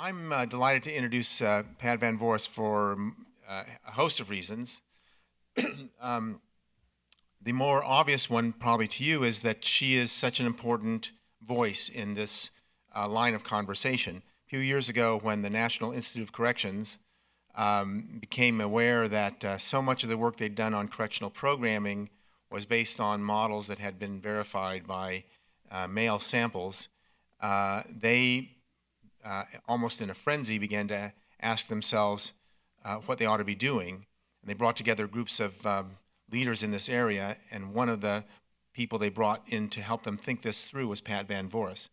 I'm delighted to introduce Pat Van Voorhis for a host of reasons. The more obvious one probably to you is that she is such an important voice in this line of conversation. A few years ago, when the National Institute of Corrections became aware that so much of the work they'd done on correctional programming was based on models that had been verified by male samples, they almost in a frenzy began to ask themselves what they ought to be doing. And they brought together groups of leaders in this area, and one of the people they brought in to help them think this through was Pat Van Voorhis.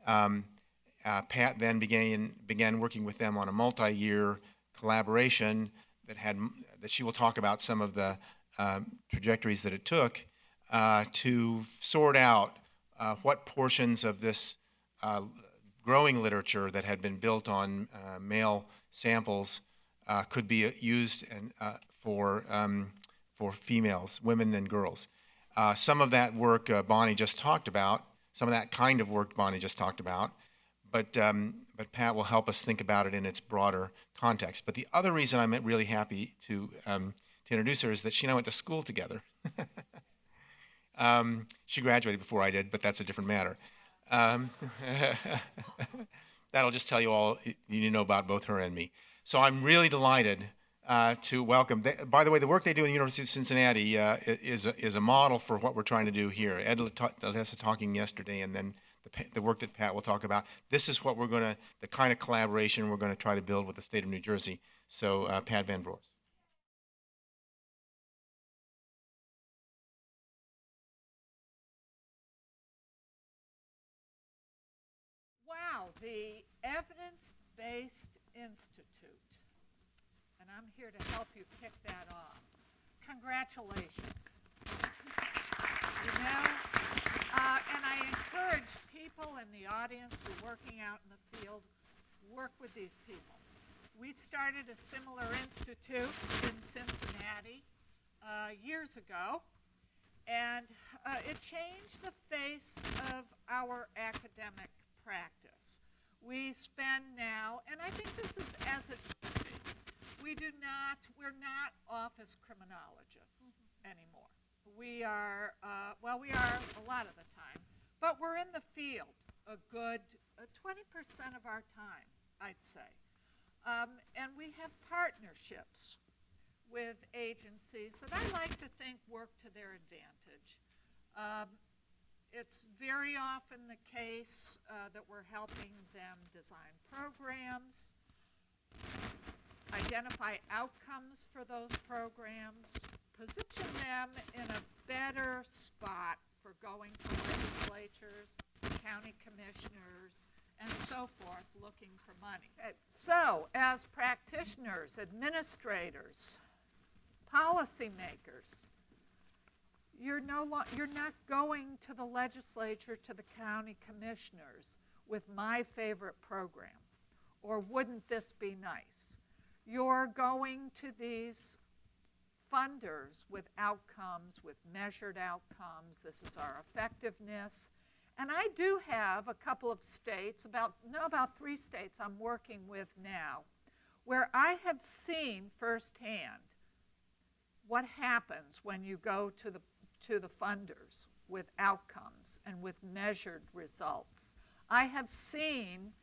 Pat then began working with them on a multi-year collaboration that she will talk about some of the trajectories that it took to sort out what portions of this growing literature that had been built on male samples could be used for females, women and girls. Some of that work Bonnie just talked about, some of that kind of work Bonnie just talked about, but Pat will help us think about it in its broader context. But the other reason I'm really happy to introduce her is that she and I went to school together. She graduated before I did, but that's a different matter. That'll just tell you all you need to know about both her and me. So I'm really delighted to welcome. By the way, the work they do in the University of Cincinnati is a model for what we're trying to do here. Ed Ledessa talking yesterday, and then the work that Pat will talk about. This is what the kind of collaboration we're going to try to build with the state of New Jersey. So Pat Van Voorhis. Wow, the EvidenceBased Institute. And I'm here to help you kick that off. Congratulations. You know, and I encourage people in the audience who are working out in the field, work with these people. We started a similar institute in Cincinnati years ago, and it changed the face of our academic practice. We spend now, and I think this is as it should be, we're not office criminologists anymore. We are, we are a lot of the time, but we're in the field a good 20% of our time, I'd say. And we have partnerships with agencies that I like to think work to their advantage. It's very often the case that we're helping them design programs, identify outcomes for those programs, position them in a better spot for going to legislatures, county commissioners, and so forth, looking for money. So, as practitioners, administrators, policymakers, you're not going to the legislature, to the county commissioners with my favorite program, or wouldn't this be nice? You're going to these funders with outcomes, with measured outcomes. This is our effectiveness. And I do have a couple of states, about 3 states I'm working with now, where I have seen firsthand what happens when you go to the funders with outcomes and with measured results. I have seen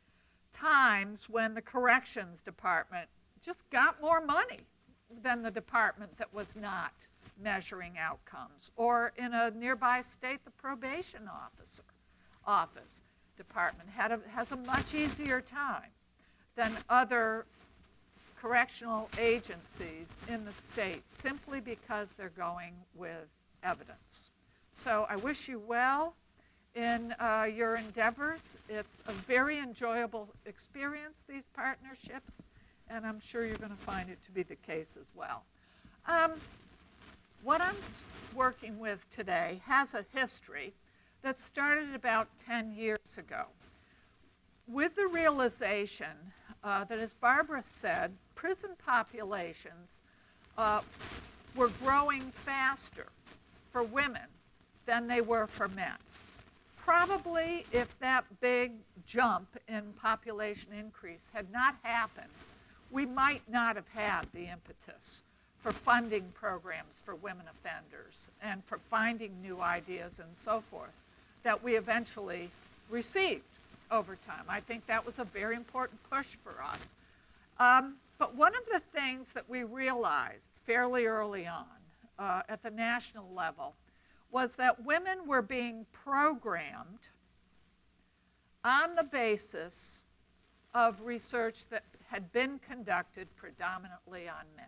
times when the corrections department just got more money than the department that was not measuring outcomes. Or in a nearby state, the probation office department has a much easier time than other correctional agencies in the state, simply because they're going with evidence. So I wish you well in your endeavors. It's a very enjoyable experience, these partnerships, and I'm sure you're going to find it to be the case as well. What I'm working with today has a history that started about 10 years ago, with the realization that, as Barbara said, prison populations were growing faster for women than they were for men. probably, if that big jump in population increase had not happened, we might not have had the impetus for funding programs for women offenders and for finding new ideas and so forth that we eventually received over time. I think that was a very important push for us. But one of the things that we realized fairly early on at the national level was that women were being programmed on the basis of research that had been conducted predominantly on men.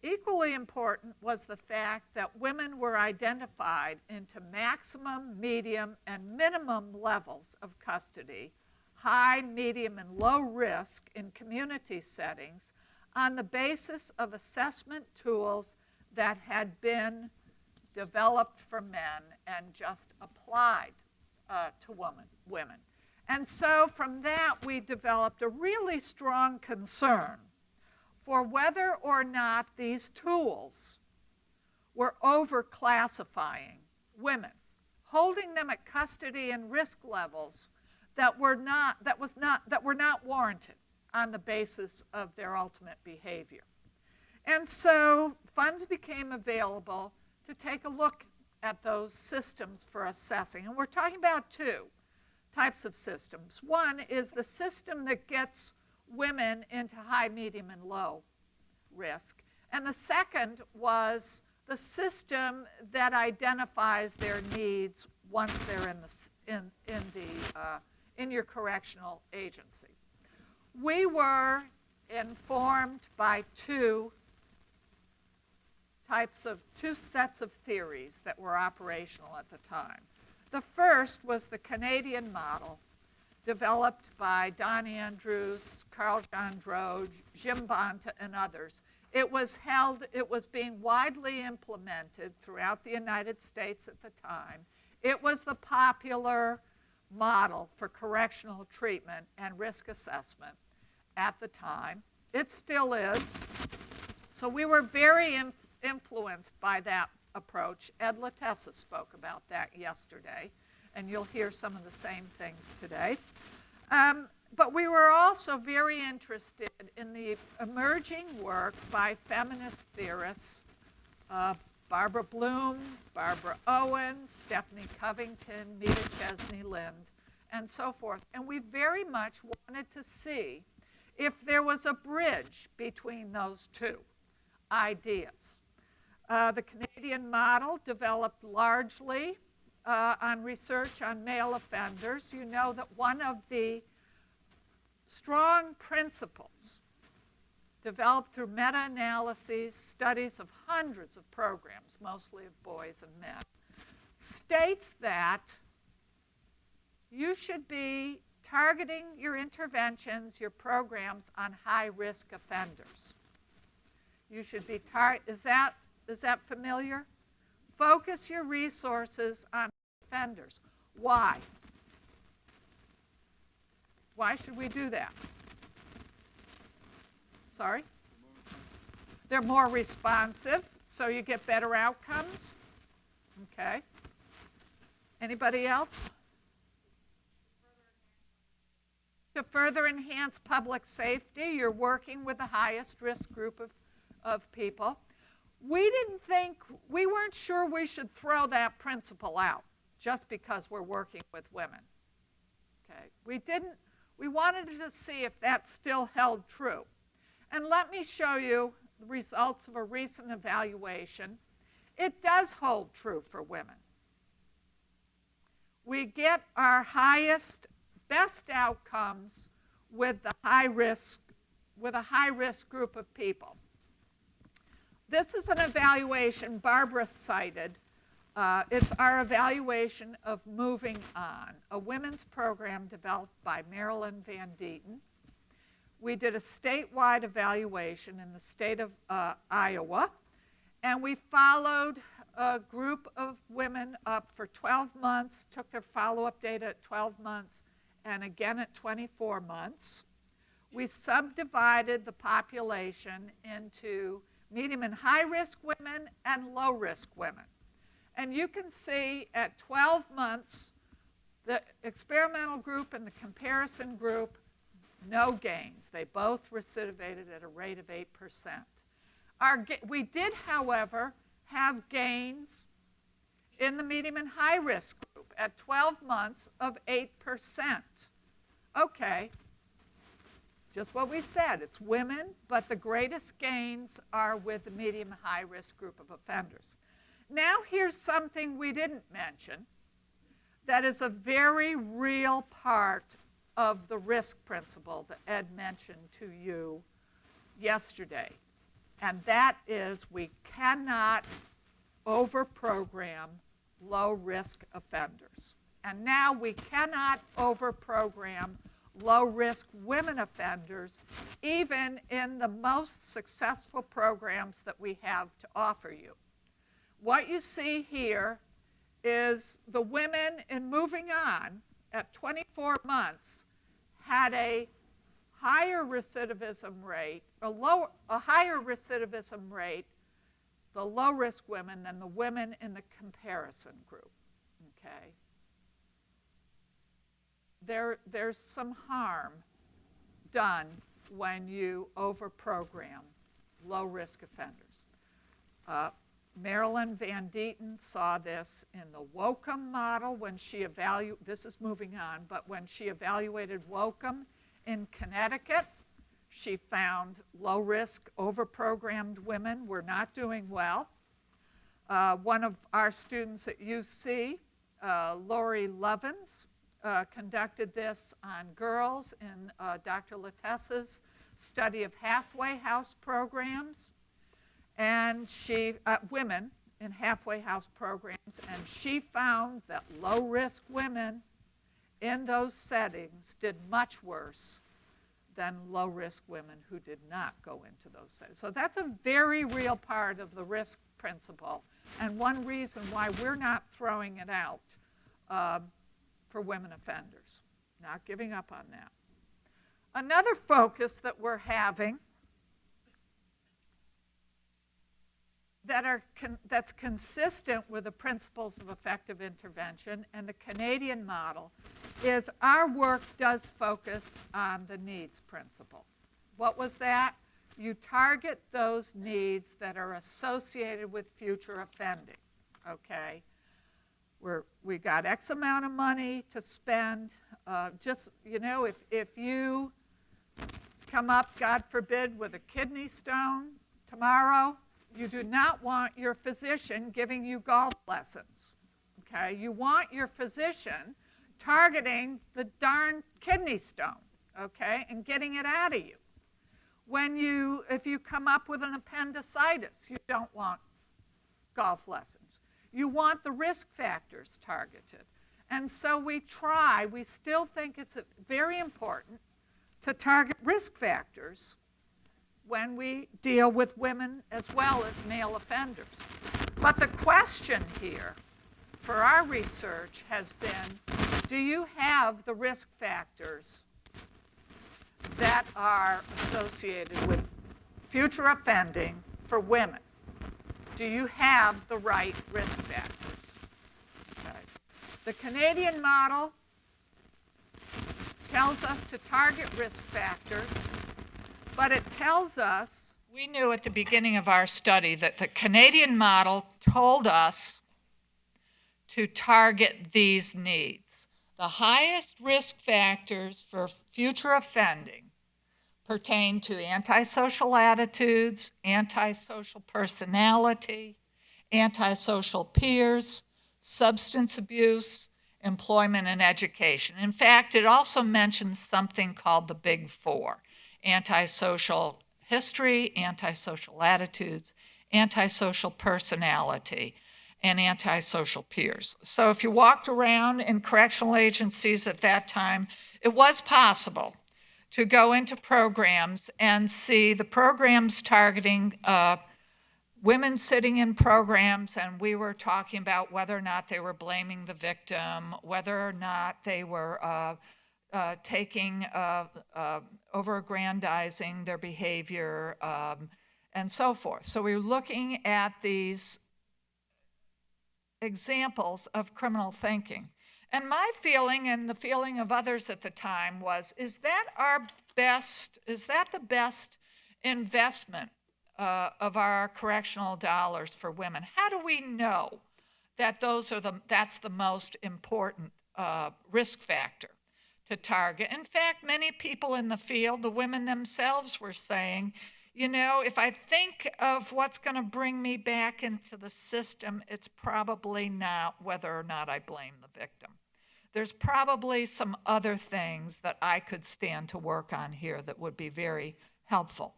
Equally important was the fact that women were identified into maximum, medium, and minimum levels of custody, high, medium, and low risk in community settings on the basis of assessment tools that had been developed for men and just applied to women. And so from that, we developed a really strong concern for whether or not these tools were overclassifying women, holding them at custody and risk levels that were not warranted on the basis of their ultimate behavior. And so funds became available to take a look at those systems for assessing. And we're talking about two types of systems. One is the system that gets women into high, medium, and low risk. And the second was the system that identifies their needs once they're in your correctional agency. We were informed by two sets of theories that were operational at the time. The first was the Canadian model developed by Don Andrews, Carl Gendreau, Jim Bonta, and others. It was being widely implemented throughout the United States at the time. It was the popular model for correctional treatment and risk assessment at the time. It still is. So we were very influenced by that approach. Ed Latessa spoke about that yesterday, and you'll hear some of the same things today. But we were also very interested in the emerging work by feminist theorists, Barbara Bloom, Barbara Owens, Stephanie Covington, Meta Chesney-Lind, and so forth. And we very much wanted to see if there was a bridge between those two ideas. The Canadian model developed largely on research on male offenders. You know that one of the strong principles developed through meta-analyses, studies of hundreds of programs, mostly of boys and men, states that you should be targeting your interventions, your programs on high-risk offenders. You should be is that familiar? Focus your resources on offenders. Why? Why should we do that? Sorry? They're more responsive, so you get better outcomes. Okay. Anybody else? To further enhance public safety, you're working with the highest risk group of people. We weren't sure we should throw that principle out just because we're working with women. Okay. We wanted to see if that still held true. And let me show you the results of a recent evaluation. It does hold true for women. We get our best outcomes with a high risk group of people. This is an evaluation Barbara cited. It's our evaluation of Moving On, a women's program developed by Marilyn Van Deeten. We did a statewide evaluation in the state of Iowa, and we followed a group of women up for 12 months, took their follow-up data at 12 months, and again at 24 months. We subdivided the population into medium and high-risk women and low-risk women. And you can see at 12 months, the experimental group and the comparison group, no gains. They both recidivated at a rate of 8%. We did, however, have gains in the medium and high risk group at 12 months of 8%. Okay, just what we said, it's women, but the greatest gains are with the medium and high risk group of offenders. Now here's something we didn't mention that is a very real part of the risk principle that Ed mentioned to you yesterday. And that is we cannot overprogram low-risk offenders. And now we cannot overprogram low-risk women offenders, even in the most successful programs that we have to offer you. What you see here is the women in Moving On at 24 months had a higher recidivism rate, a higher recidivism rate, the low-risk women, than the women in the comparison group, okay? There's some harm done when you overprogram low-risk offenders. Marilyn Van Deeten saw this in the Wocum model when she this is Moving On, but when she evaluated Wocum in Connecticut, she found low-risk, overprogrammed women were not doing well. One of our students at UC, Lori Lovins, conducted this on girls in Dr. Latessa's study of halfway house programs, and women in halfway house programs, and she found that low-risk women in those settings did much worse than low-risk women who did not go into those settings. So that's a very real part of the risk principle, and one reason why we're not throwing it out for women offenders, not giving up on that. Another focus that we're having that's consistent with the principles of effective intervention and the Canadian model is our work does focus on the needs principle. What was that? You target those needs that are associated with future offending, okay? We got X amount of money to spend. Just, you know, if you come up, God forbid, with a kidney stone tomorrow, you do not want your physician giving you golf lessons, okay? You want your physician targeting the darn kidney stone, okay, and getting it out of you. If you come up with an appendicitis, you don't want golf lessons. You want the risk factors targeted. And so we still think it's very important to target risk factors when we deal with women as well as male offenders. But the question here for our research has been, do you have the risk factors that are associated with future offending for women? Do you have the right risk factors? Okay. The Canadian model tells us to target risk factors, but it tells us, we knew at the beginning of our study that the Canadian model told us to target these needs. The highest risk factors for future offending pertain to antisocial attitudes, antisocial personality, antisocial peers, substance abuse, employment, and education. In fact, it also mentions something called the Big Four: antisocial history, antisocial attitudes, antisocial personality, and antisocial peers. So if you walked around in correctional agencies at that time, it was possible to go into programs and see the programs targeting women sitting in programs, and we were talking about whether or not they were blaming the victim, whether or not they were over-aggrandizing their behavior, and so forth. So we were looking at these examples of criminal thinking. And my feeling and the feeling of others at the time was, is that the best investment of our correctional dollars for women? How do we know that that's the most important risk factor to target? In fact, many people in the field, the women themselves, were saying, you know, if I think of what's going to bring me back into the system, it's probably not whether or not I blame the victim. There's probably some other things that I could stand to work on here that would be very helpful.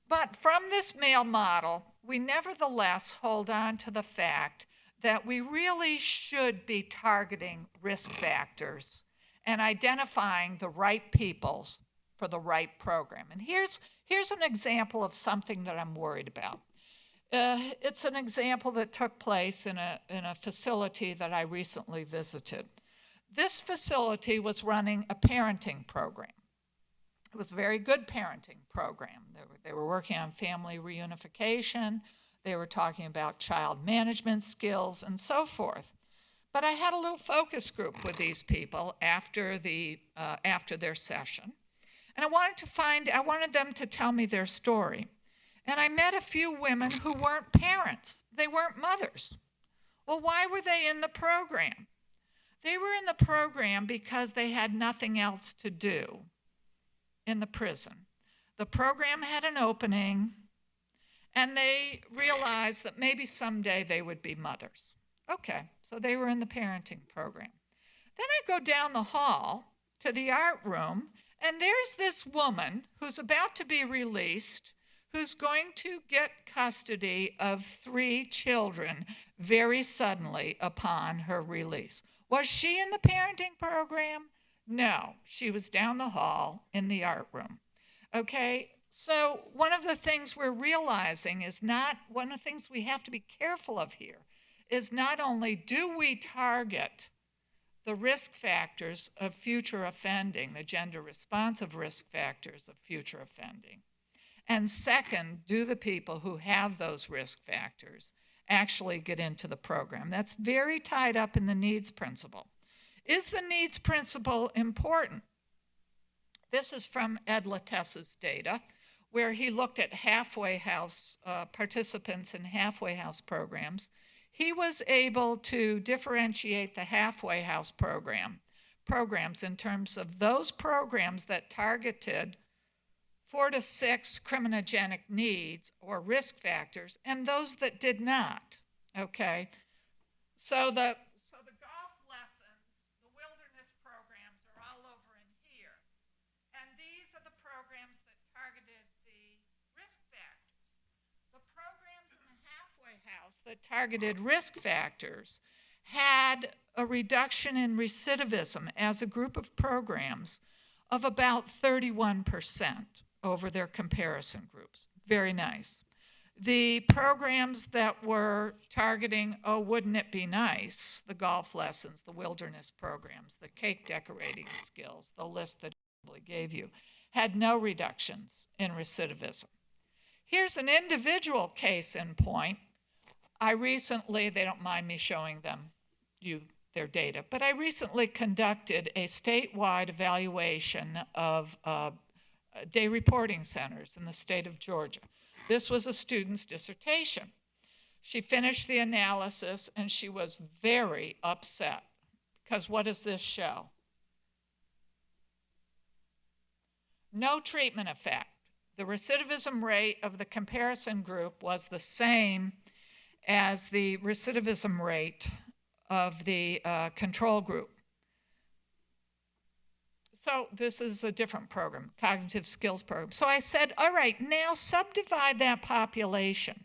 But from this male model, we nevertheless hold on to the fact that we really should be targeting risk factors and identifying the right peoples for the right program. And here's an example of something that I'm worried about. It's an example that took place in a facility that I recently visited. This facility was running a parenting program. It was a very good parenting program. They were working on family reunification. They were talking about child management skills and so forth. But I had a little focus group with these people after their session. And I wanted them to tell me their story. And I met a few women who weren't parents. They weren't mothers. Well, why were they in the program? They were in the program because they had nothing else to do in the prison. The program had an opening, and they realized that maybe someday they would be mothers. Okay, so they were in the parenting program. Then I go down the hall to the art room, and there's this woman who's about to be released, who's going to get custody of 3 children very suddenly upon her release. Was she in the parenting program? No, she was down the hall in the art room. Okay, so one of the things we're realizing is one of the things we have to be careful of here is not only do we target the risk factors of future offending, the gender-responsive risk factors of future offending, and second, do the people who have those risk factors actually get into the program? That's very tied up in the needs principle. Is the needs principle important? This is from Ed Latesse's data, where he looked at halfway house participants in halfway house programs. He was able to differentiate the halfway house programs in terms of those programs that targeted 4 to 6 criminogenic needs or risk factors, and those that did not. Okay, so the golf lessons, the wilderness programs are all over in here, and these are the programs that targeted the risk factors. The programs in the halfway house that targeted risk factors had a reduction in recidivism as a group of programs of about 31% over their comparison groups. Very nice. The programs that were targeting, oh, wouldn't it be nice, the golf lessons, the wilderness programs, the cake decorating skills, the list that I probably gave you, had no reductions in recidivism. Here's an individual case in point. I recently, they don't mind me showing them their data, but I recently conducted a statewide evaluation of day reporting centers in the state of Georgia. This was a student's dissertation. She finished the analysis and she was very upset because what does this show? No treatment effect. The recidivism rate of the comparison group was the same as the recidivism rate of the control group. So this is a different program, cognitive skills program. So I said, all right, now subdivide that population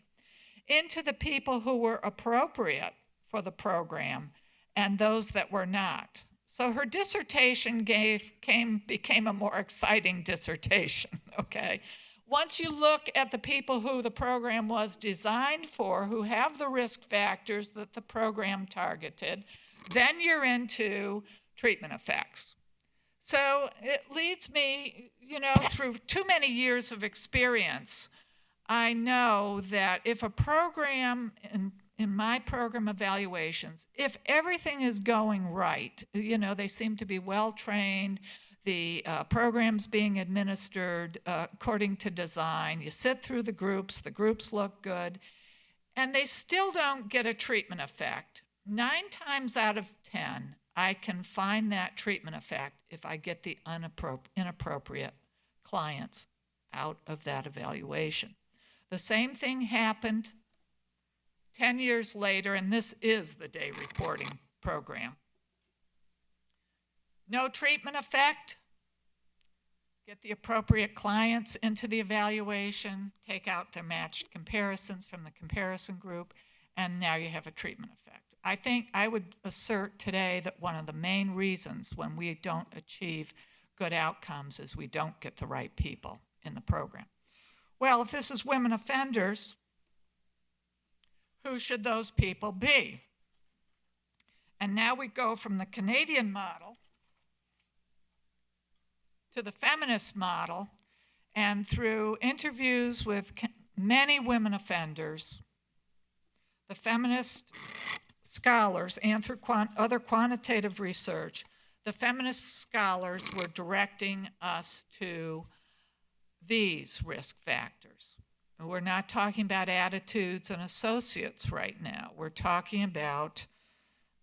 into the people who were appropriate for the program and those that were not. So her dissertation became a more exciting dissertation, okay? Once you look at the people who the program was designed for, who have the risk factors that the program targeted, then you're into treatment effects. So it leads me, through too many years of experience, I know that if a program in my program evaluations, if everything is going right, they seem to be well-trained, the program's being administered according to design, you sit through the groups look good, and they still don't get a treatment effect, 9 times out of 10, I can find that treatment effect if I get the inappropriate clients out of that evaluation. The same thing happened 10 years later, and this is the day reporting program. No treatment effect. Get the appropriate clients into the evaluation, take out their matched comparisons from the comparison group, and now you have a treatment effect. I think I would assert today that one of the main reasons when we don't achieve good outcomes is we don't get the right people in the program. Well, if this is women offenders, who should those people be? And now we go from the Canadian model to the feminist model, and through interviews with many women offenders, the feminist scholars, and through other quantitative research, the feminist scholars were directing us to these risk factors. We're not talking about attitudes and associates right now. We're talking about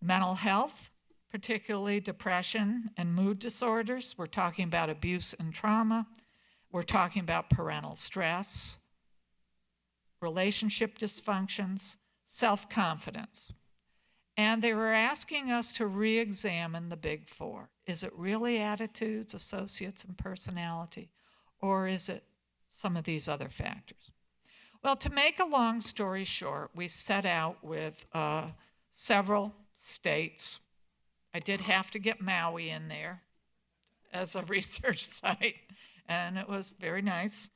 mental health, particularly depression and mood disorders. We're talking about abuse and trauma. We're talking about parental stress, relationship dysfunctions, self-confidence. And they were asking us to re-examine the big 4. Is it really attitudes, associates, and personality? Or is it some of these other factors? Well, to make a long story short, we set out with several states. I did have to get Maui in there as a research site, and it was very nice.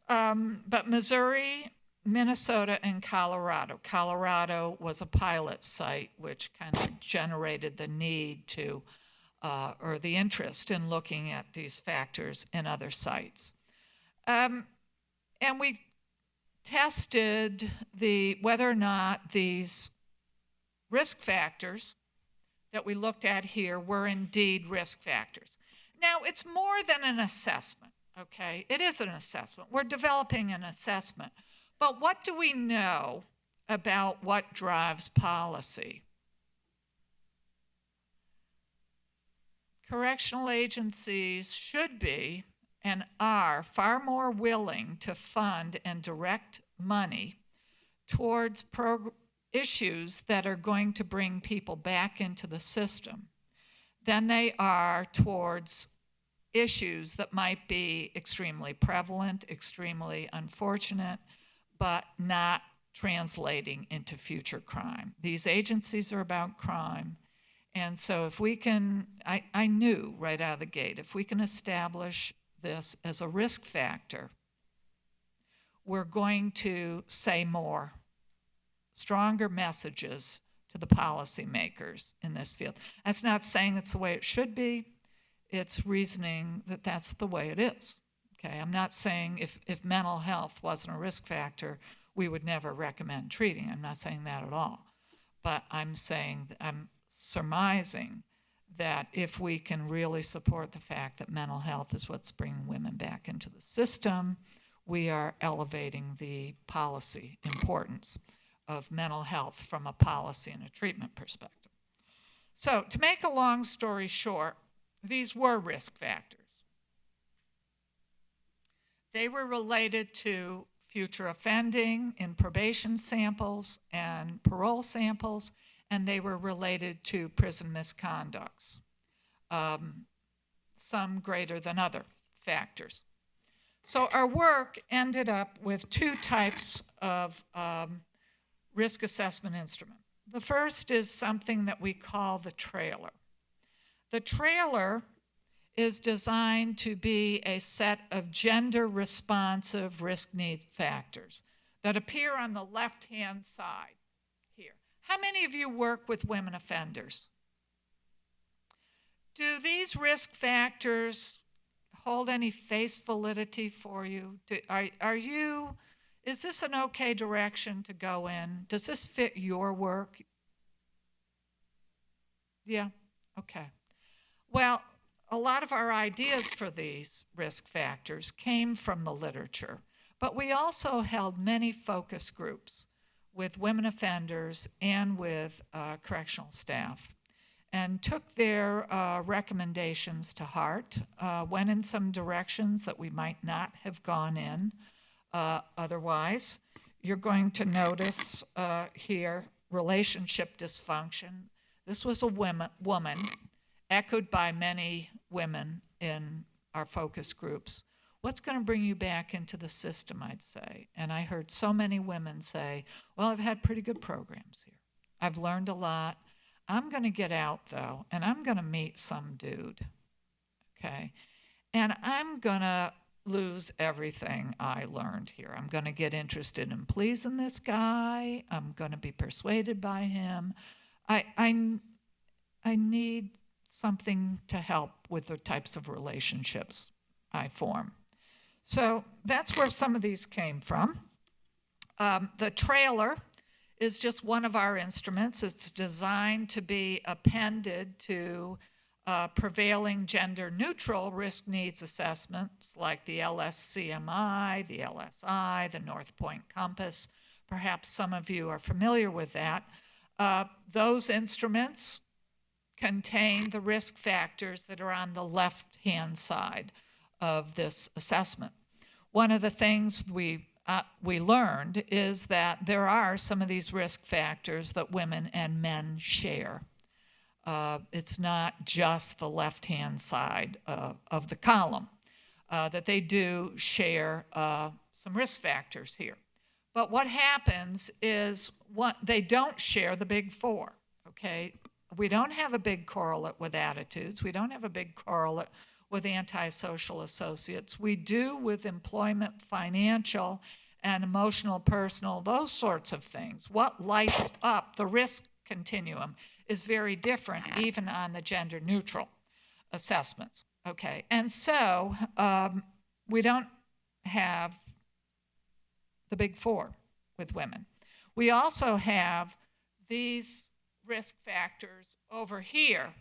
But Missouri, Minnesota, and Colorado. Colorado was a pilot site, which kind of generated the need to, or the interest in looking at these factors in other sites. And we tested whether or not these risk factors that we looked at here were indeed risk factors. Now, it's more than an assessment, okay? It is an assessment. We're developing an assessment. But what do we know about what drives policy? Correctional agencies should be and are far more willing to fund and direct money towards issues that are going to bring people back into the system than they are towards issues that might be extremely prevalent, extremely unfortunate, but not translating into future crime. These agencies are about crime. And so if we can, I knew right out of the gate, if we can establish this as a risk factor, we're going to say more, stronger messages to the policymakers in this field. That's not saying it's the way it should be. It's reasoning that that's the way it is. Okay, I'm not saying if mental health wasn't a risk factor, we would never recommend treating. I'm not saying that at all. But I'm saying, I'm surmising that if we can really support the fact that mental health is what's bringing women back into the system, we are elevating the policy importance of mental health from a policy and a treatment perspective. So to make a long story short, these were risk factors. They were related to future offending in probation samples and parole samples, and they were related to prison misconducts, some greater than other factors. So our work ended up with 2 types of risk assessment instrument. The first is something that we call the trailer. The trailer is designed to be a set of gender-responsive risk need factors that appear on the left-hand side here. How many of you work with women offenders? Do these risk factors hold any face validity for you? is this an okay direction to go in? Does this fit your work? Yeah, okay. Well, a lot of our ideas for these risk factors came from the literature, but we also held many focus groups with women offenders and with correctional staff, and took their recommendations to heart, went in some directions that we might not have gone in otherwise. You're going to notice here relationship dysfunction. This was a woman, echoed by many women in our focus groups. What's going to bring you back into the system, I'd say? And I heard so many women say, well, I've had pretty good programs here. I've learned a lot. I'm going to get out, though, and I'm going to meet some dude, okay? And I'm going to lose everything I learned here. I'm going to get interested in pleasing this guy. I'm going to be persuaded by him. I need something to help with the types of relationships I form. So that's where some of these came from. The trailer is just one of our instruments. It's designed to be appended to prevailing gender-neutral risk needs assessments like the LSCMI, the LSI, the North Point Compass. Perhaps some of you are familiar with that. Those instruments contain the risk factors that are on the left-hand side of this assessment. One of the things we learned is that there are some of these risk factors that women and men share. It's not just the left-hand side of the column, that they do share some risk factors here. But what happens is they don't share the big four, okay? We don't have a big correlate with attitudes. We don't have a big correlate with antisocial associates. We do with employment, financial, and emotional, personal, those sorts of things. What lights up the risk continuum is very different, even on the gender-neutral assessments, okay? And so we don't have the big four with women. We also have these risk factors over here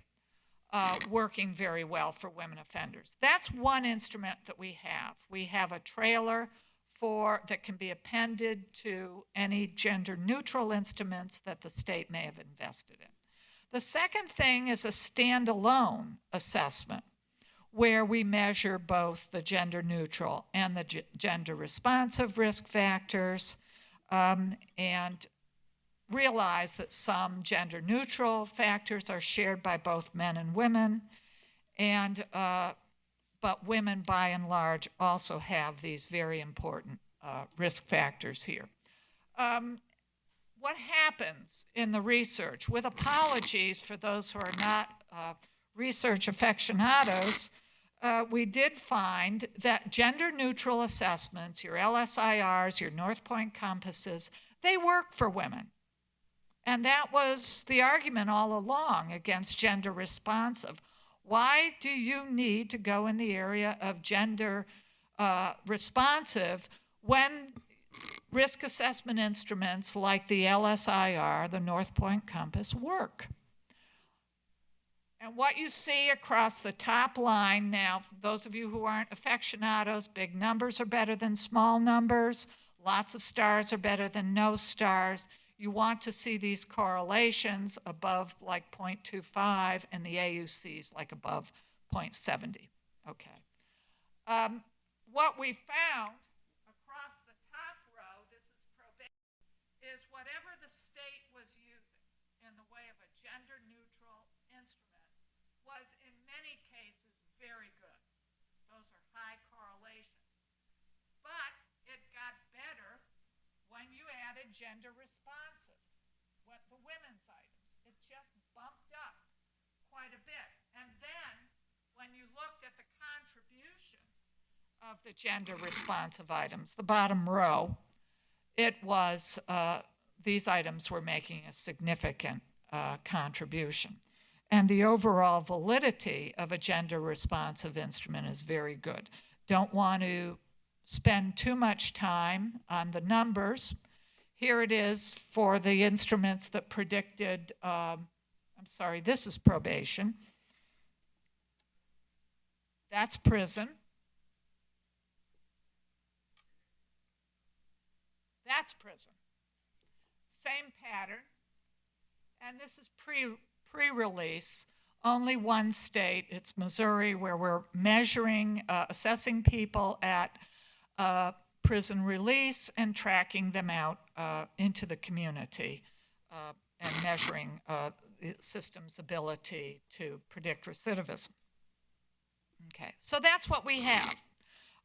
working very well for women offenders. That's one instrument that we have. We have a trailer that can be appended to any gender-neutral instruments that the state may have invested in. The second thing is a standalone assessment where we measure both the gender-neutral and the gender-responsive risk factors and realize that some gender-neutral factors are shared by both men and women, and but women, by and large, also have these very important risk factors here. What happens in the research, with apologies for those who are not research aficionados, we did find that gender-neutral assessments, your LSIRs, your North Point Compasses, they work for women. And that was the argument all along against gender responsive. Why do you need to go in the area of gender responsive when risk assessment instruments like the LSIR, the North Point Compass, work? And what you see across the top line now, those of you who aren't aficionados, big numbers are better than small numbers. Lots of stars are better than no stars. You want to see these correlations above like 0.25 and the AUCs like above 0.70. Okay. What we found across the top row, this is probation, is whatever the state was using in the way of a gender-neutral instrument was in many cases very good. Those are high correlations. But it got better when you added gender responsive, what the women's items. It just bumped up quite a bit. And then when you looked at the contribution of the gender responsive items, the bottom row, it was, these items were making a significant contribution. And the overall validity of a gender responsive instrument is very good. Don't want to spend too much time on the numbers. Here it is for the instruments that predicted, this is probation. That's prison. That's prison. Same pattern. And this is pre-release. Only one state, it's Missouri, where we're measuring, assessing people at prison release and tracking them out into the community and measuring the system's ability to predict recidivism. Okay, so that's what we have.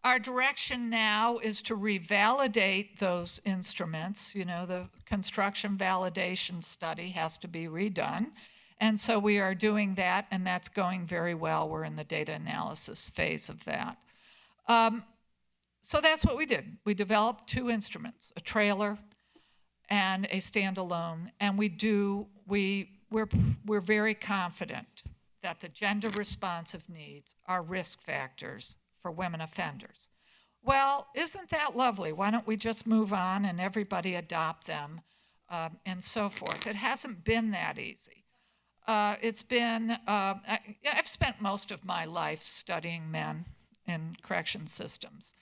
Our direction now is to revalidate those instruments. You know, the construction validation study has to be redone. And so we are doing that, and that's going very well. We're in the data analysis phase of that. So that's what we did. We developed two instruments, a trailer and a standalone, and we're very confident that the gender responsive needs are risk factors for women offenders. Well, isn't that lovely? Why don't we just move on and everybody adopt them and so forth? It hasn't been that easy. It's been, I've spent most of my life studying men in correction systems.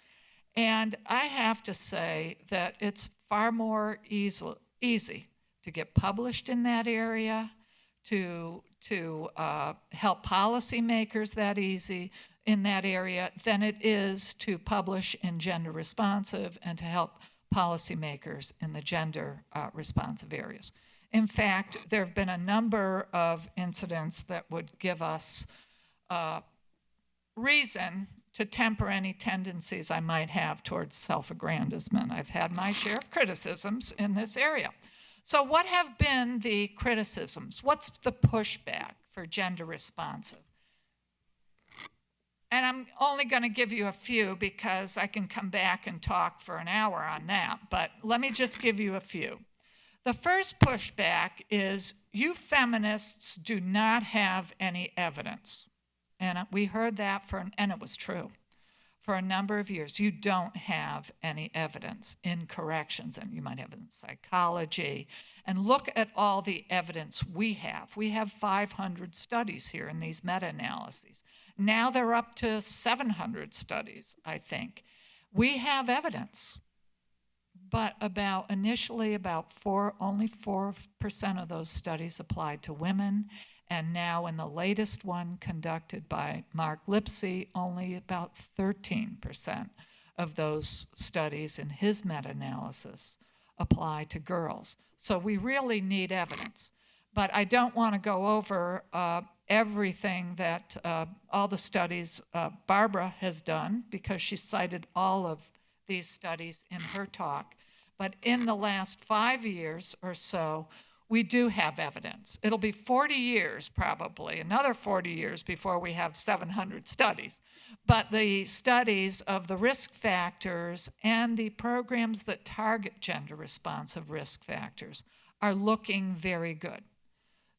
And I have to say that it's far more easy to get published in that area, to help policymakers in that area than it is to publish in gender responsive and to help policymakers in the gender responsive areas. In fact, there have been a number of incidents that would give us reason to temper any tendencies I might have towards self-aggrandizement. I've had my share of criticisms in this area. So what have been the criticisms? What's the pushback for gender responsive? And I'm only going to give you a few because I can come back and talk for an hour on that, but let me just give you a few. The first pushback is you feminists do not have any evidence. And we heard that and it was true, for a number of years. You don't have any evidence in corrections, and you might have in psychology. And look at all the evidence we have. We have 500 studies here in these meta-analyses. Now they're up to 700 studies, I think. We have evidence, but initially only 4% of those studies applied to women. And now in the latest one conducted by Mark Lipsey, only about 13% of those studies in his meta-analysis apply to girls. So we really need evidence. But I don't want to go over everything that all the studies Barbara has done, because she cited all of these studies in her talk. But in the last 5 years or so, we do have evidence. It'll be 40 years probably, another 40 years before we have 700 studies. But the studies of the risk factors and the programs that target gender responsive risk factors are looking very good.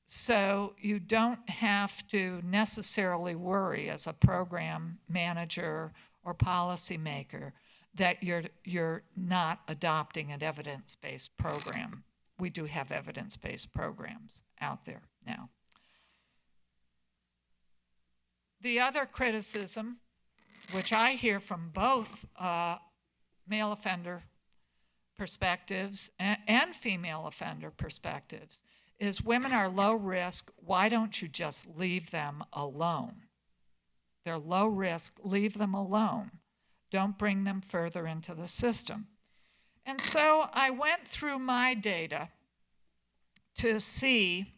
So you don't have to necessarily worry as a program manager or policymaker that you're not adopting an evidence-based program. We do have evidence-based programs out there now. The other criticism, which I hear from both male offender perspectives and female offender perspectives, is women are low risk. Why don't you just leave them alone? They're low risk, leave them alone. Don't bring them further into the system. And so I went through my data to see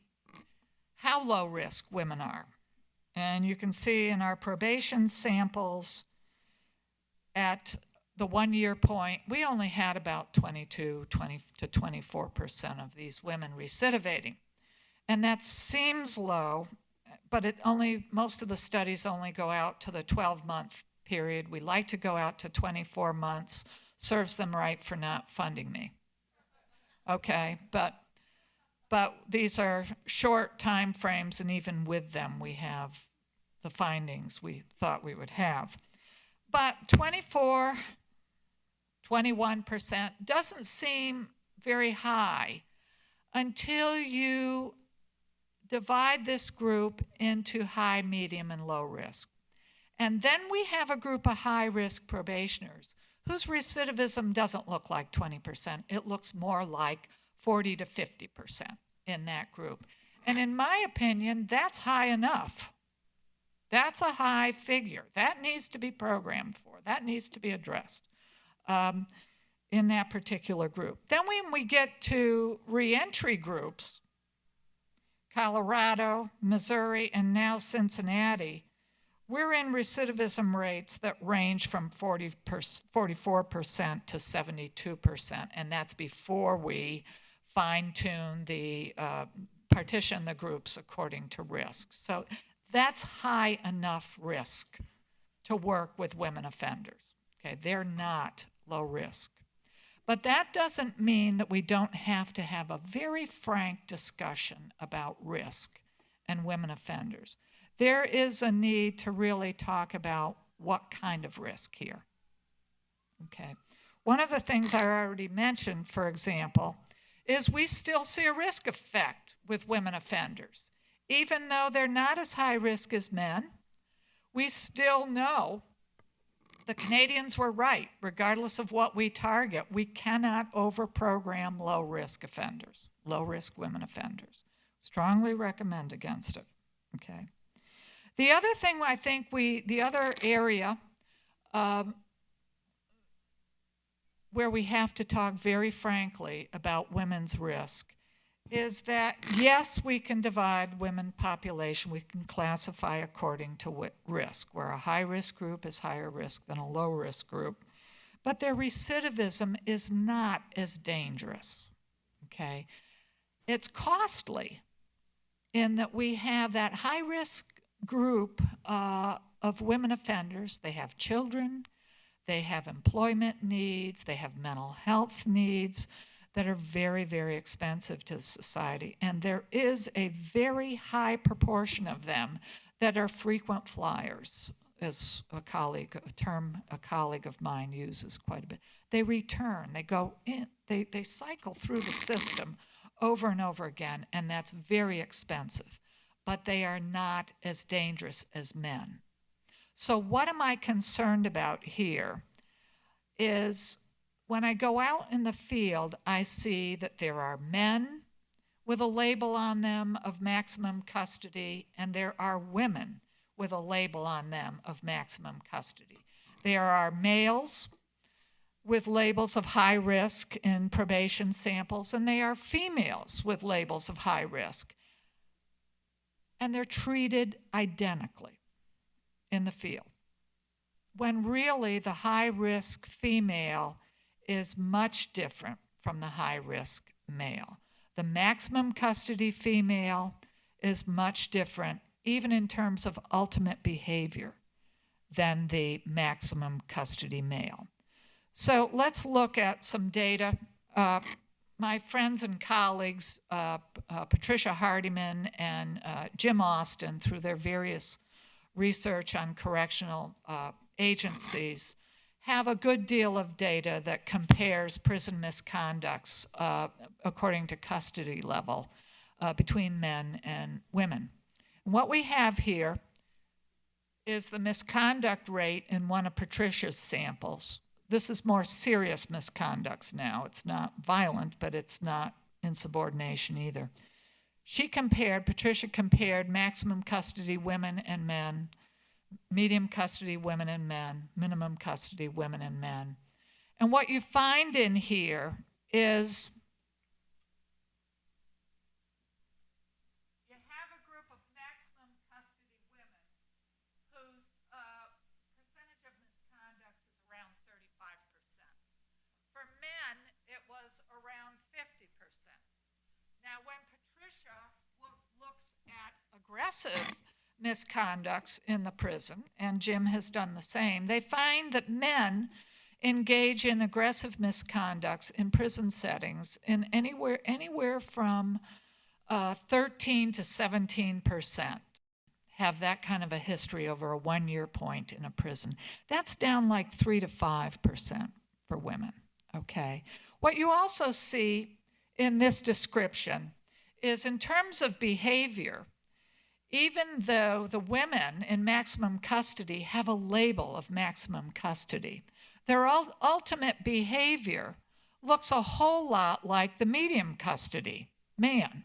how low risk women are. And you can see in our probation samples at the 1 year point, we only had about 20 to 24% of these women recidivating. And that seems low, but most of the studies only go out to the 12-month period. We like to go out to 24 months. Serves them right for not funding me. Okay, but these are short time frames, and even with them, we have the findings we thought we would have. But 24 21% doesn't seem very high until you divide this group into high, medium, and low risk. And then we have a group of high-risk probationers whose recidivism doesn't look like 20%. It looks more like 40 to 50% in that group. And in my opinion, that's high enough. That's a high figure. That needs to be programmed for. That needs to be addressed in that particular group. Then when we get to reentry groups, Colorado, Missouri, and now Cincinnati, we're in recidivism rates that range from 44% to 72%, and that's before we fine-tune the partition the groups according to risk. So that's high enough risk to work with women offenders. Okay, they're not low risk. But that doesn't mean that we don't have to have a very frank discussion about risk and women offenders. There is a need to really talk about what kind of risk here. Okay. One of the things I already mentioned, for example, is we still see a risk effect with women offenders. Even though they're not as high risk as men, we still know the Canadians were right. Regardless of what we target, we cannot over-program low-risk offenders, low-risk women offenders. Strongly recommend against it, okay? The other thing I think the other area where we have to talk very frankly about women's risk is that, yes, we can divide women population. We can classify according to risk, where a high-risk group is higher risk than a low-risk group. But their recidivism is not as dangerous, okay? It's costly in that we have that high-risk group of women offenders. They have children, they have employment needs, they have mental health needs that are very, very expensive to society. And there is a very high proportion of them that are frequent flyers, as a term a colleague of mine uses quite a bit. They return, they go in, they cycle through the system over and over again, and that's very expensive. But they are not as dangerous as men. So what am I concerned about here is when I go out in the field, I see that there are men with a label on them of maximum custody, and there are women with a label on them of maximum custody. There are males with labels of high risk in probation samples, and they are females with labels of high risk. And they're treated identically in the field, when really the high-risk female is much different from the high-risk male. The maximum custody female is much different, even in terms of ultimate behavior, than the maximum custody male. So let's look at some data. My friends and colleagues, Patricia Hardiman and Jim Austin, through their various research on correctional agencies, have a good deal of data that compares prison misconducts according to custody level between men and women. And what we have here is the misconduct rate in one of Patricia's samples. This is more serious misconducts now. It's not violent, but it's not insubordination either. Patricia compared maximum custody women and men, medium custody women and men, minimum custody women and men. And what you find in here is you have a group of maximum custody women whose percentage of misconduct is around 35%. For men, it was around 50%. Now, when Patricia looks at aggressive misconducts in the prison, and Jim has done the same, they find that men engage in aggressive misconducts in prison settings in anywhere from 13 to 17% have that kind of a history over a one-year point in a prison. That's down like 3 to 5% for women. Okay. What you also see in this description is in terms of behavior, even though the women in maximum custody have a label of maximum custody, their ultimate behavior looks a whole lot like the medium custody man.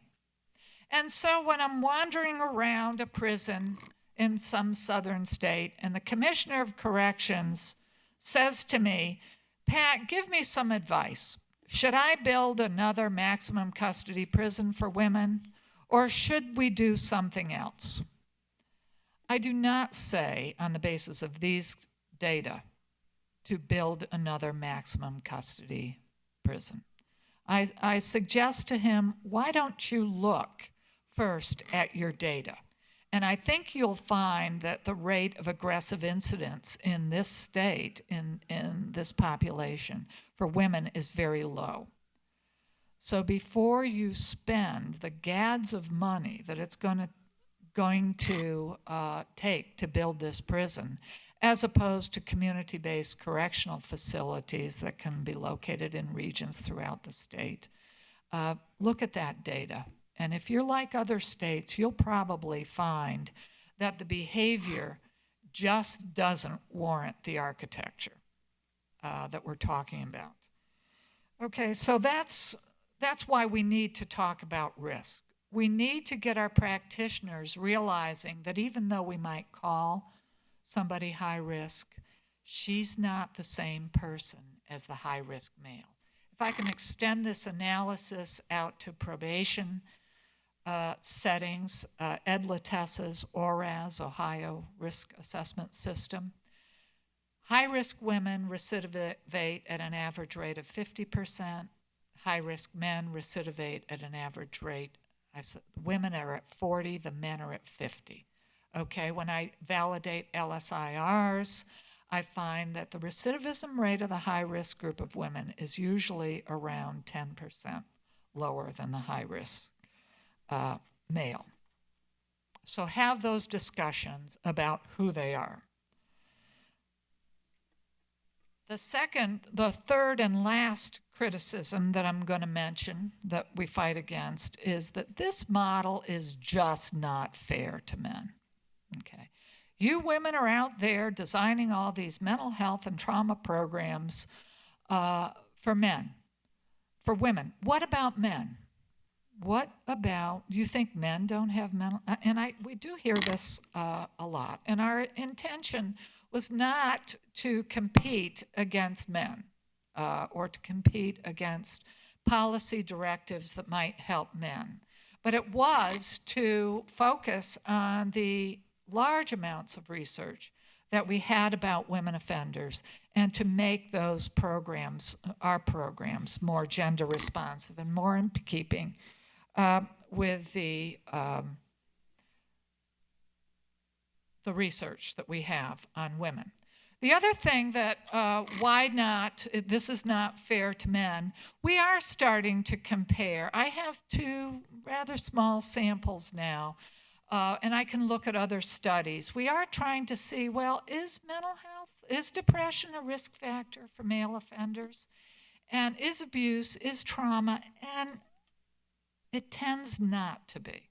And so when I'm wandering around a prison in some southern state and the Commissioner of Corrections says to me, Pat, give me some advice. Should I build another maximum custody prison for women, or should we do something else? I do not say, on the basis of these data, to build another maximum custody prison. I suggest to him, why don't you look first at your data? And I think you'll find that the rate of aggressive incidents in this state, in this population, for women is very low. So before you spend the gads of money that it's going to take to build this prison, as opposed to community-based correctional facilities that can be located in regions throughout the state, look at that data. And if you're like other states, you'll probably find that the behavior just doesn't warrant the architecture that we're talking about. Okay, so that's why we need to talk about risk. We need to get our practitioners realizing that even though we might call somebody high risk, she's not the same person as the high risk male. If I can extend this analysis out to probation settings, Ed Latessa's ORAS, Ohio Risk Assessment System, high-risk women recidivate at an average rate of 50%. High-risk men recidivate at an average rate, women are at 40, the men are at 50. Okay, when I validate LSIRs, I find that the recidivism rate of the high-risk group of women is usually around 10% lower than the high-risk male. So have those discussions about who they are. The third and last criticism that I'm going to mention that we fight against is that this model is just not fair to men. Okay. You women are out there designing all these mental health and trauma programs for men, for women. What about men? What about, do you think men don't have mental, and we do hear this a lot, and our intention was not to compete against men or to compete against policy directives that might help men, but it was to focus on the large amounts of research that we had about women offenders and to make those programs, our programs, more gender responsive and more in keeping with the research that we have on women. The other thing that, why not, this is not fair to men, we are starting to compare. I have 2 rather small samples now, and I can look at other studies. We are trying to see, well, is mental health, is depression a risk factor for male offenders? And is abuse, is trauma, and it tends not to be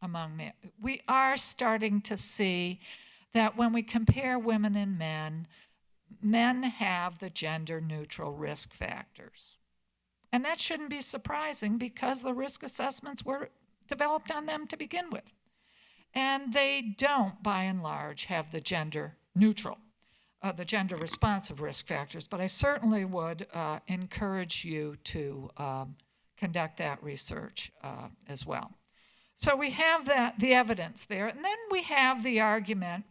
among men. We are starting to see that when we compare women and men, men have the gender-neutral risk factors. And that shouldn't be surprising because the risk assessments were developed on them to begin with. And they don't, by and large, have the gender-neutral, the gender-responsive risk factors. But I certainly would encourage you to conduct that research as well. So we have the evidence there, and then we have the argument,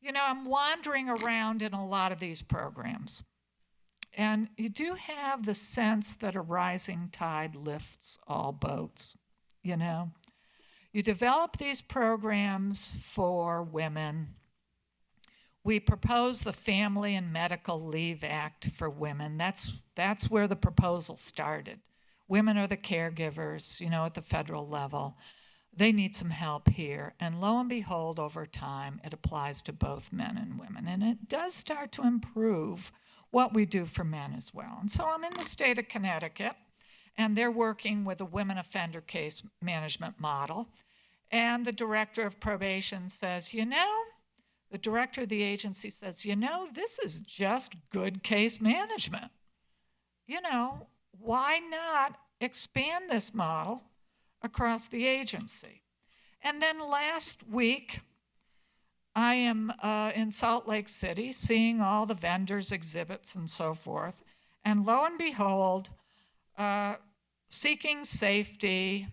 you know, I'm wandering around in a lot of these programs, and you do have the sense that a rising tide lifts all boats, you know. You develop these programs for women. We propose the Family and Medical Leave Act for women. That's where the proposal started. Women are the caregivers, you know, at the federal level. They need some help here. And lo and behold, over time, it applies to both men and women. And it does start to improve what we do for men as well. And so I'm in the state of Connecticut, and they're working with a women offender case management model. And the director of probation says, the director of the agency says, this is just good case management. Why not expand this model across the agency? And then last week, I am in Salt Lake City seeing all the vendors, exhibits, and so forth. And lo and behold, Seeking Safety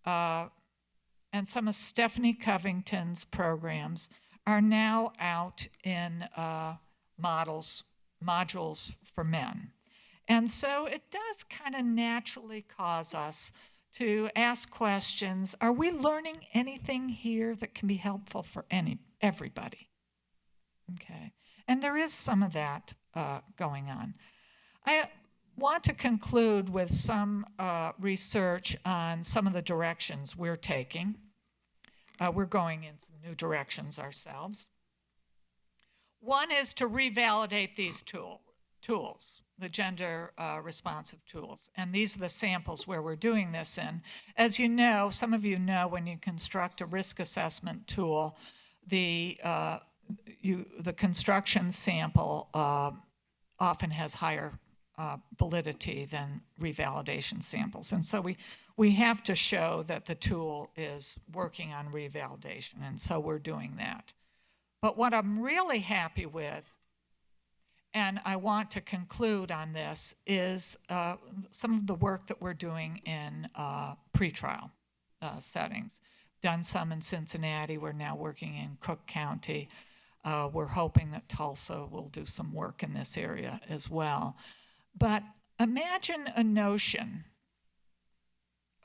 and some of Stephanie Covington's programs are now out in modules for men. And so it does kind of naturally cause us to ask questions. Are we learning anything here that can be helpful for everybody? Okay. And there is some of that going on. I want to conclude with some research on some of the directions we're taking. We're going in some new directions ourselves. One is to revalidate these tools, the gender responsive tools. And these are the samples where we're doing this in. As you know, some of you know, when you construct a risk assessment tool, the construction sample often has higher validity than revalidation samples. And so we have to show that the tool is working on revalidation, and so we're doing that. But what I'm really happy with, and I want to conclude on this, is some of the work that we're doing in pretrial settings. Done some in Cincinnati. We're now working in Cook County. We're hoping that Tulsa will do some work in this area as well. But imagine a notion,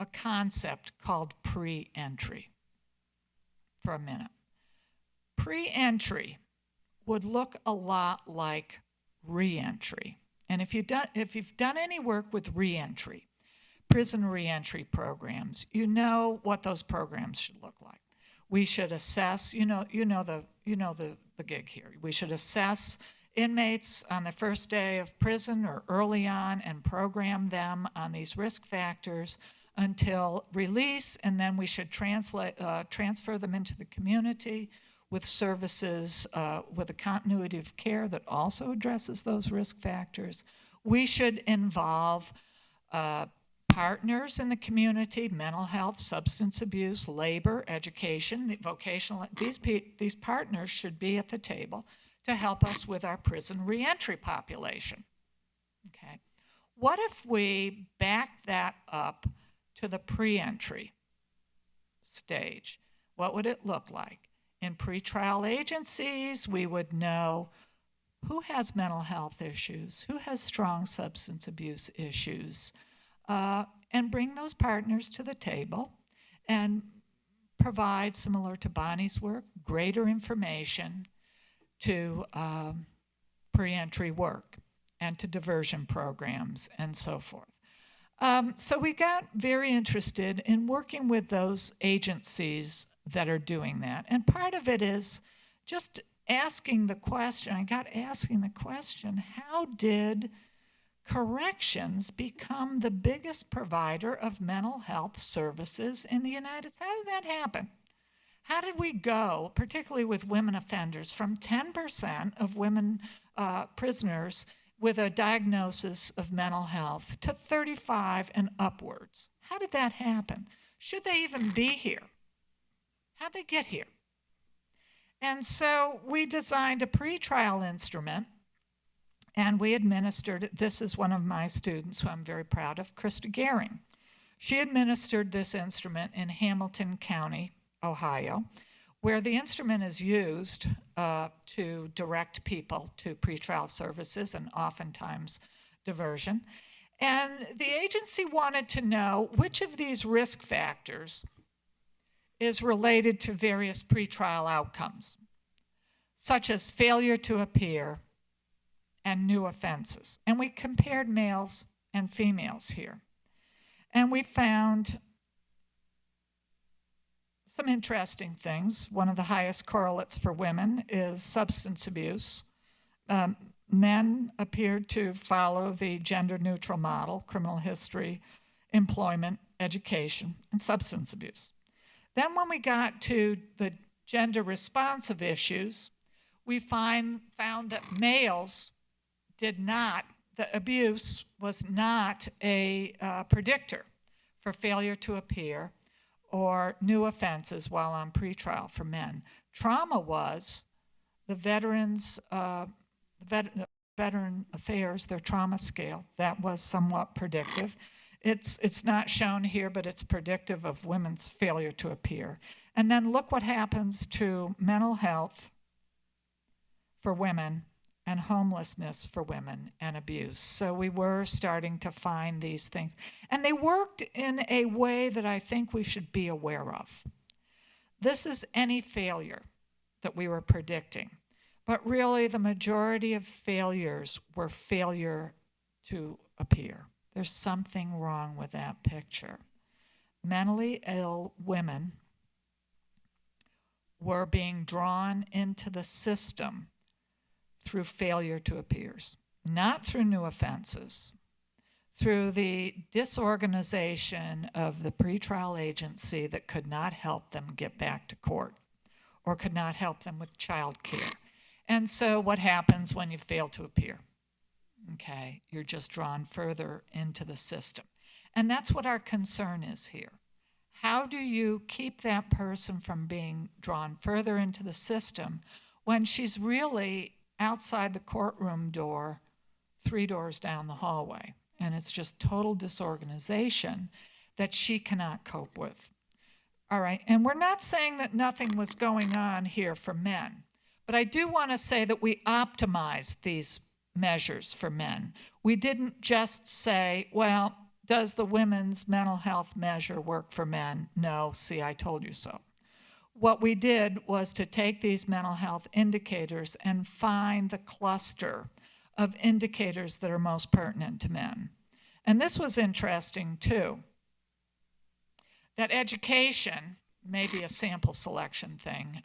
a concept called pre-entry for a minute. Pre-entry would look a lot like re-entry. And if you've done any work with re-entry, prison re-entry programs, you know what those programs should look like. We should assess, you know the gig here. We should assess inmates on the first day of prison or early on and program them on these risk factors until release, and then we should transfer them into the community with services, with a continuity of care that also addresses those risk factors. We should involve partners in the community, mental health, substance abuse, labor, education, the vocational. These partners should be at the table to help us with our prison reentry population. Okay. What if we back that up to the pre-entry stage? What would it look like? In pretrial agencies, we would know who has mental health issues, who has strong substance abuse issues, and bring those partners to the table and provide, similar to Bonnie's work, greater information to pre-entry work and to diversion programs and so forth. So we got very interested in working with those agencies that are doing that. And part of it is just asking the question, I got asking the question, how did corrections become the biggest provider of mental health services in the United States? How did that happen? How did we go, particularly with women offenders, from 10% of women prisoners with a diagnosis of mental health to 35 and upwards? How did that happen? Should they even be here? How'd they get here? And so we designed a pretrial instrument, and we administered it. This is one of my students who I'm very proud of, Krista Gehring. She administered this instrument in Hamilton County, Ohio, where the instrument is used to direct people to pretrial services and oftentimes diversion. And the agency wanted to know which of these risk factors is related to various pretrial outcomes, such as failure to appear and new offenses. And we compared males and females here. And we found some interesting things. One of the highest correlates for women is substance abuse. men appeared to follow the gender-neutral model: criminal history, employment, education, and substance abuse. Then when we got to the gender-responsive issues, we found that males did not, the abuse was not a predictor for failure to appear or new offenses while on pretrial for men. Trauma was. The veterans, veteran affairs, their trauma scale, that was somewhat predictive. It's not shown here, but it's predictive of women's failure to appear. And then look what happens to mental health for women and homelessness for women and abuse. So we were starting to find these things. And they worked in a way that I think we should be aware of. This is any failure that we were predicting. But really, the majority of failures were failure to appear. There's something wrong with that picture. Mentally ill women were being drawn into the system through failure to appear, not through new offenses, through the disorganization of the pretrial agency that could not help them get back to court or could not help them with child care. And so what happens when you fail to appear? Okay, you're just drawn further into the system. And that's what our concern is here. How do you keep that person from being drawn further into the system when she's really outside the courtroom door, 3 doors down the hallway? And it's just total disorganization that she cannot cope with. All right, and we're not saying that nothing was going on here for men. But I do want to say that we optimized these measures for men. We didn't just say, well, does the women's mental health measure work for men? No, see, I told you so. What we did was to take these mental health indicators and find the cluster of indicators that are most pertinent to men. And this was interesting, too, that education, maybe a sample selection thing,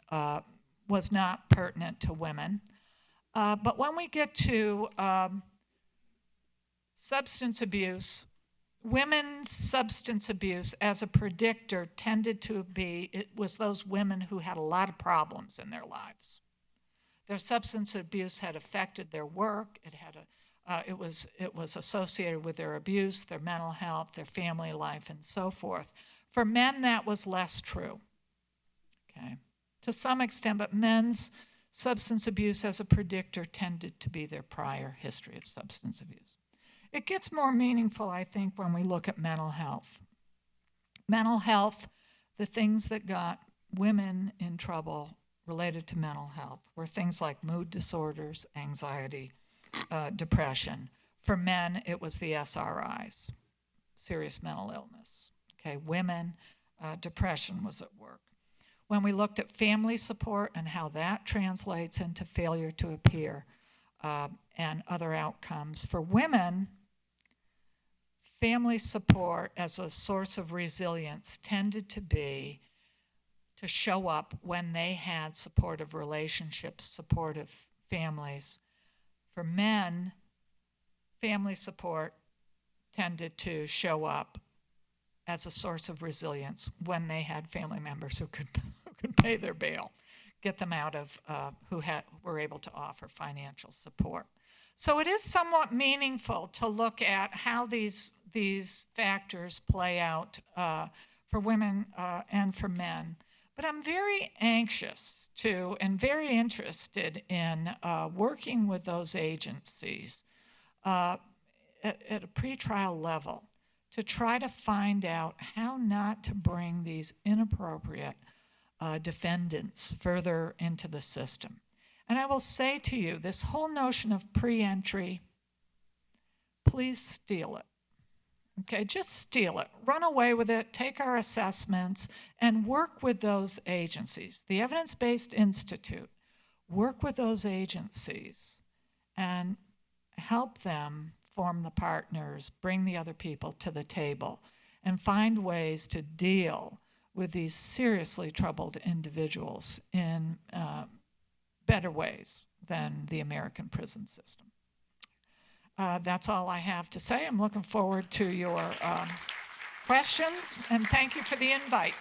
was not pertinent to women. But when we get to substance abuse, women's substance abuse as a predictor tended to be, it was those women who had a lot of problems in their lives. Their substance abuse had affected their work. It was associated with their abuse, their mental health, their family life, and so forth. For men, that was less true. Okay. To some extent, but men's substance abuse as a predictor tended to be their prior history of substance abuse. It gets more meaningful, I think, when we look at mental health. Mental health, the things that got women in trouble related to mental health were things like mood disorders, anxiety, depression. For men, it was the SRIs, serious mental illness. Okay, women, depression was at work. When we looked at family support and how that translates into failure to appear and other outcomes, for women, family support as a source of resilience tended to show up when they had supportive relationships, supportive families. For men, family support tended to show up as a source of resilience when they had family members who could pay their bail, get them out of, who were able to offer financial support. So it is somewhat meaningful to look at how these factors play out for women and for men. But I'm very anxious to and very interested in working with those agencies at a pretrial level to try to find out how not to bring these inappropriate defendants further into the system. And I will say to you, this whole notion of pre-entry, please steal it. Okay, just steal it. Run away with it, take our assessments, and work with those agencies. The Evidence-Based Institute, work with those agencies and help them form the partners, bring the other people to the table, and find ways to deal with these seriously troubled individuals in better ways than the American prison system. that's all I have to say. I'm looking forward to your questions, and thank you for the invite.